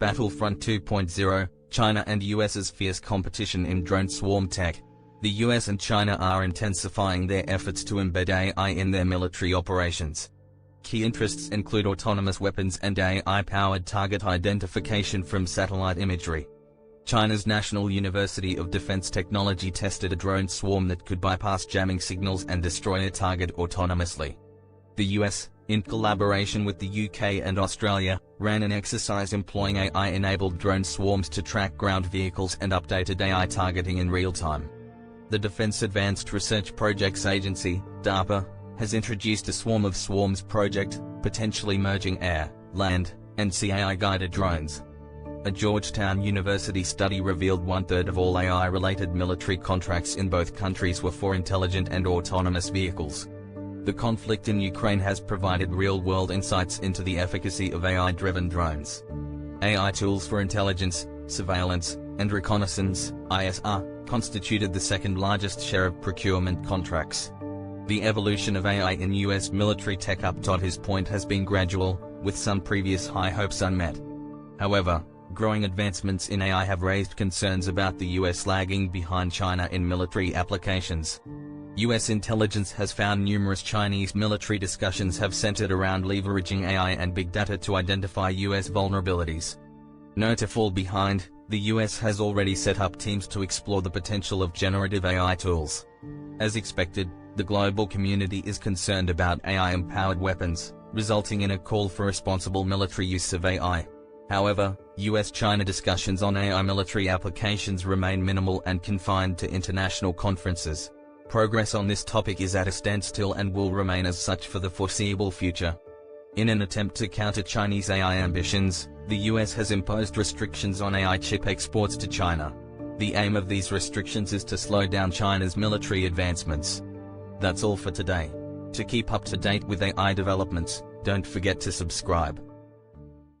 Battlefront 2.0, China and US's fierce competition in drone swarm tech. The US and China are intensifying their efforts to embed AI in their military operations. Key interests include autonomous weapons and AI-powered target identification from satellite imagery. China's National University of Defense Technology tested a drone swarm that could bypass jamming signals and destroy a target autonomously. The US, in collaboration with the UK and Australia, ran an exercise employing AI-enabled drone swarms to track ground vehicles and updated AI targeting in real time. The Defense Advanced Research Projects Agency, DARPA, has introduced a Swarm of Swarms project, potentially merging air, land, and sea AI-guided drones. A Georgetown University study revealed 1/3 of all AI-related military contracts in both countries were for intelligent and autonomous vehicles. The conflict in Ukraine has provided real-world insights into the efficacy of AI-driven drones. AI tools for intelligence, surveillance, and reconnaissance (ISR) constituted the second-largest share of procurement contracts. The evolution of AI in US military tech up to his point has been gradual, with some previous high hopes unmet. However, growing advancements in AI have raised concerns about the US lagging behind China in military applications. US intelligence has found numerous Chinese military discussions have centered around leveraging AI and big data to identify US vulnerabilities. Not to fall behind, the US has already set up teams to explore the potential of generative AI tools. As expected, the global community is concerned about AI-empowered weapons, resulting in a call for responsible military use of AI. However, US-China discussions on AI military applications remain minimal and confined to international conferences. Progress on this topic is at a standstill and will remain as such for the foreseeable future. In an attempt to counter Chinese AI ambitions, the US has imposed restrictions on AI chip exports to China. The aim of these restrictions is to slow down China's military advancements. That's all for today. To keep up to date with AI developments, don't forget to subscribe.